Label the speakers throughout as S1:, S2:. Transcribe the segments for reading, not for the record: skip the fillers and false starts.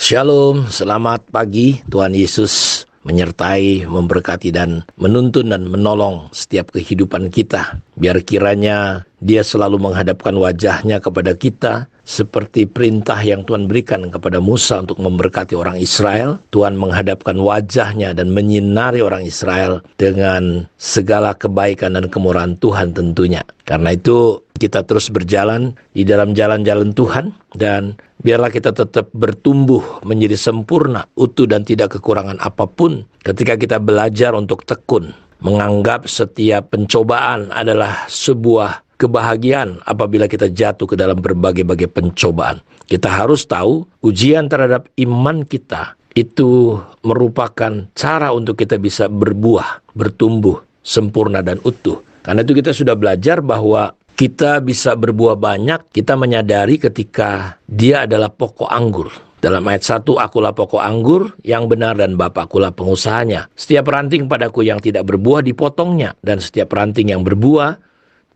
S1: Shalom, selamat pagi. Tuhan Yesus menyertai, memberkati dan menuntun dan menolong setiap kehidupan kita. Biar kiranya Dia selalu menghadapkan wajahnya kepada kita seperti perintah yang Tuhan berikan kepada Musa untuk memberkati orang Israel. Tuhan menghadapkan wajahnya dan menyinari orang Israel dengan segala kebaikan dan kemurahan Tuhan tentunya. Karena itu kita terus berjalan di dalam jalan-jalan Tuhan, dan biarlah kita tetap bertumbuh menjadi sempurna, utuh dan tidak kekurangan apapun ketika kita belajar untuk tekun, menganggap setiap pencobaan adalah sebuah kebahagiaan apabila kita jatuh ke dalam berbagai-bagai pencobaan. Kita harus tahu ujian terhadap iman kita itu merupakan cara untuk kita bisa berbuah, bertumbuh, sempurna dan utuh. Karena itu kita sudah belajar bahwa kita bisa berbuah banyak, kita menyadari ketika Dia adalah pokok anggur. Dalam ayat 1, akulah pokok anggur yang benar dan Bapakkulah pengusahanya. Setiap ranting padaku yang tidak berbuah dipotongnya, dan setiap ranting yang berbuah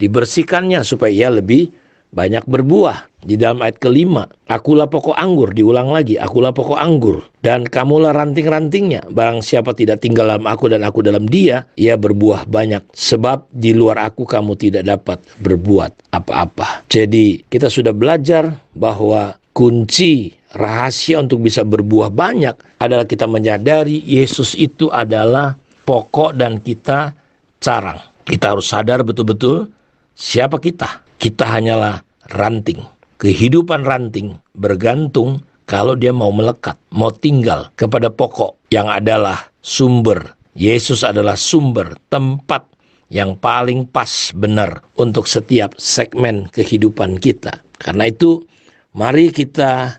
S1: dibersihkannya supaya ia lebih banyak berbuah. Di dalam ayat kelima, akulah pokok anggur, diulang lagi, akulah pokok anggur, dan kamulah ranting-rantingnya. Barang siapa tidak tinggal dalam aku dan aku dalam dia, ia berbuah banyak. Sebab di luar aku kamu tidak dapat berbuat apa-apa. Jadi kita sudah belajar bahwa kunci rahasia untuk bisa berbuah banyak adalah kita menyadari Yesus itu adalah pokok dan kita carang. Kita harus sadar betul-betul siapa kita. Kita hanyalah ranting. Kehidupan ranting bergantung kalau dia mau melekat, mau tinggal kepada pokok yang adalah sumber. Yesus adalah sumber, tempat yang paling pas benar untuk setiap segmen kehidupan kita. Karena itu, mari kita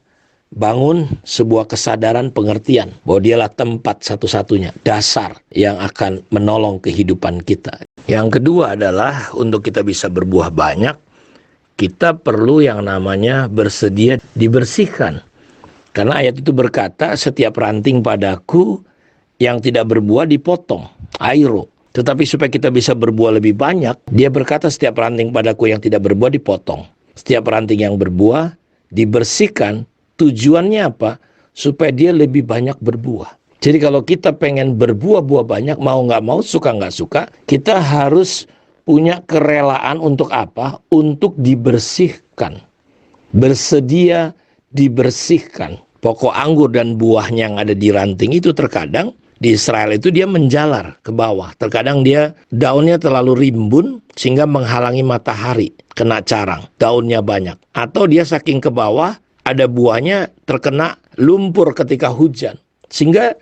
S1: bangun sebuah kesadaran pengertian bahwa Dialah tempat satu-satunya, dasar yang akan menolong kehidupan kita. Yang kedua adalah untuk kita bisa berbuah banyak, kita perlu yang namanya bersedia dibersihkan. Karena ayat itu berkata, setiap ranting padaku yang tidak berbuah dipotong, airo. Tetapi supaya kita bisa berbuah lebih banyak, Dia berkata setiap ranting padaku yang tidak berbuah dipotong. Setiap ranting yang berbuah dibersihkan. Tujuannya apa? Supaya dia lebih banyak berbuah. Jadi kalau kita pengen berbuah-buah banyak, mau nggak mau, suka nggak suka, kita harus punya kerelaan untuk apa? Untuk dibersihkan. Bersedia dibersihkan. Pokok anggur dan buahnya yang ada di ranting itu terkadang di Israel itu dia menjalar ke bawah. Terkadang dia daunnya terlalu rimbun sehingga menghalangi matahari, kena carang, daunnya banyak. Atau dia saking ke bawah, ada buahnya terkena lumpur ketika hujan. Sehingga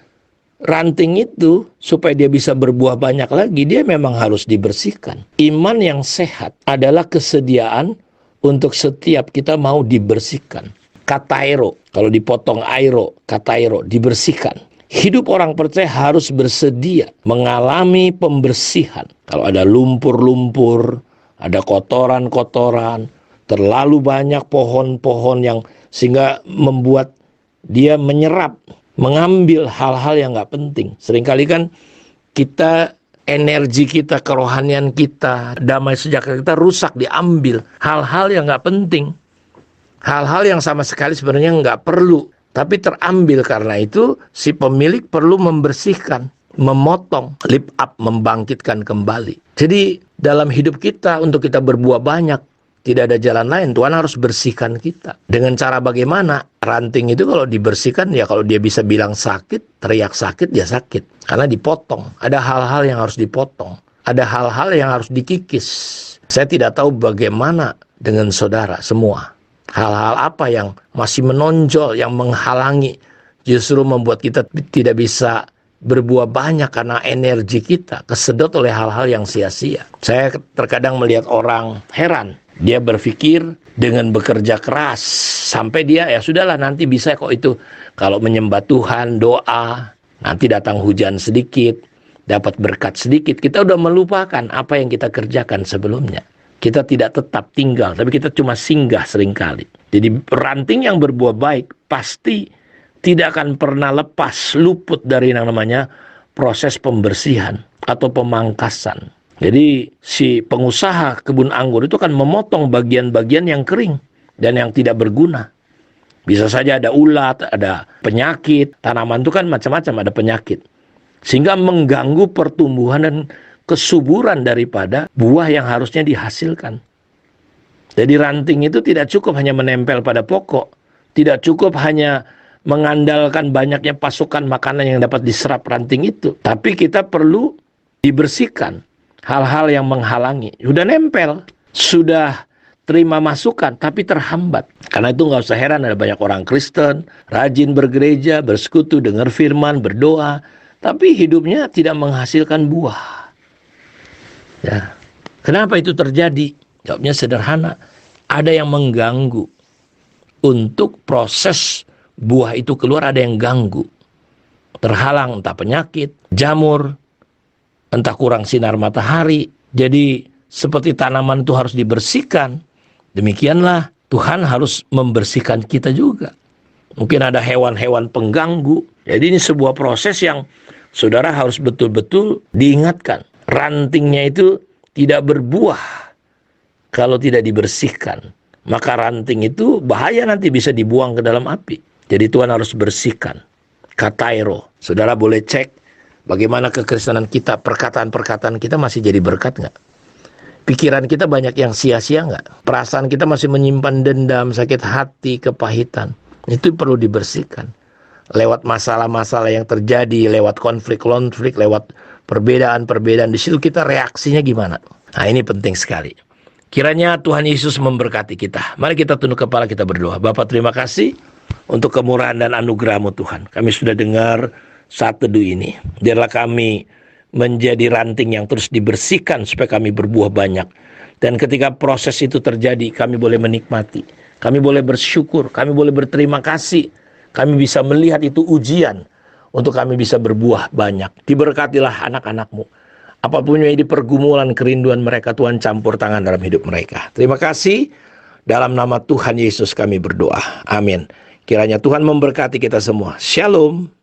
S1: ranting itu supaya dia bisa berbuah banyak lagi, dia memang harus dibersihkan. Iman yang sehat adalah kesediaan untuk setiap kita mau dibersihkan. Katairo, kalau dipotong airo, katairo, dibersihkan. Hidup orang percaya harus bersedia mengalami pembersihan. Kalau ada lumpur-lumpur, ada kotoran-kotoran, terlalu banyak pohon-pohon yang sehingga membuat dia menyerap, mengambil hal-hal yang nggak penting. Seringkali kan kita, energi kita, kerohanian kita, damai sejahtera kita rusak, diambil hal-hal yang nggak penting. Hal-hal yang sama sekali sebenarnya nggak perlu, tapi terambil. Karena itu si pemilik perlu membersihkan, memotong, lift up, membangkitkan kembali. Jadi dalam hidup kita untuk kita berbuah banyak, tidak ada jalan lain. Tuhan harus bersihkan kita. Dengan cara bagaimana? Ranting itu kalau dibersihkan, ya kalau dia bisa bilang sakit, teriak sakit, ya sakit. Karena dipotong. Ada hal-hal yang harus dipotong. Ada hal-hal yang harus dikikis. Saya tidak tahu bagaimana dengan saudara semua. Hal-hal apa yang masih menonjol, yang menghalangi, justru membuat kita tidak bisa berbuah banyak karena energi kita kesedot oleh hal-hal yang sia-sia. Saya terkadang melihat orang heran. Dia berpikir dengan bekerja keras sampai dia ya sudahlah nanti bisa kok itu kalau menyembah Tuhan, doa, nanti datang hujan sedikit, dapat berkat sedikit. Kita udah melupakan apa yang kita kerjakan sebelumnya. Kita tidak tetap tinggal, tapi kita cuma singgah seringkali. Jadi ranting yang berbuah baik pasti tidak akan pernah lepas, luput dari yang namanya proses pembersihan atau pemangkasan. Jadi si pengusaha kebun anggur itu akan memotong bagian-bagian yang kering dan yang tidak berguna. Bisa saja ada ulat, ada penyakit. Tanaman itu kan macam-macam, ada penyakit. Sehingga mengganggu pertumbuhan dan kesuburan daripada buah yang harusnya dihasilkan. Jadi ranting itu tidak cukup hanya menempel pada pokok. Tidak cukup hanya mengandalkan banyaknya pasukan makanan yang dapat diserap ranting itu. Tapi kita perlu dibersihkan hal-hal yang menghalangi. Sudah nempel, sudah terima masukan, tapi terhambat. Karena itu nggak usah heran ada banyak orang Kristen, rajin bergereja, bersekutu, dengar firman, berdoa, tapi hidupnya tidak menghasilkan buah. Ya. Kenapa itu terjadi? Jawabnya sederhana. Ada yang mengganggu. Untuk proses buah itu keluar ada yang ganggu. Terhalang entah penyakit, jamur, entah kurang sinar matahari. Jadi seperti tanaman itu harus dibersihkan. Demikianlah Tuhan harus membersihkan kita juga. Mungkin ada hewan-hewan pengganggu. Jadi ini sebuah proses yang saudara harus betul-betul diingatkan. Rantingnya itu tidak berbuah kalau tidak dibersihkan. Maka ranting itu bahaya, nanti bisa dibuang ke dalam api. Jadi Tuhan harus bersihkan. Katairo. Saudara boleh cek bagaimana kekristenan kita, perkataan-perkataan kita masih jadi berkat nggak? Pikiran kita banyak yang sia-sia nggak? Perasaan kita masih menyimpan dendam, sakit hati, kepahitan. Itu perlu dibersihkan. Lewat masalah-masalah yang terjadi, lewat konflik-konflik, lewat perbedaan-perbedaan. Di situ kita reaksinya gimana? Nah, ini penting sekali. Kiranya Tuhan Yesus memberkati kita. Mari kita tunduk kepala, kita berdoa. Bapa, terima kasih untuk kemurahan dan anugerah-Mu Tuhan. Kami sudah dengar saat teduh ini. Biarlah kami menjadi ranting yang terus dibersihkan supaya kami berbuah banyak. Dan ketika proses itu terjadi, kami boleh menikmati. Kami boleh bersyukur, kami boleh berterima kasih. Kami bisa melihat itu ujian untuk kami bisa berbuah banyak. Diberkatilah anak-anak-Mu. Apapun yang jadi pergumulan, kerinduan mereka, Tuhan campur tangan dalam hidup mereka. Terima kasih. Dalam nama Tuhan Yesus kami berdoa. Amin. Kiranya Tuhan memberkati kita semua. Shalom.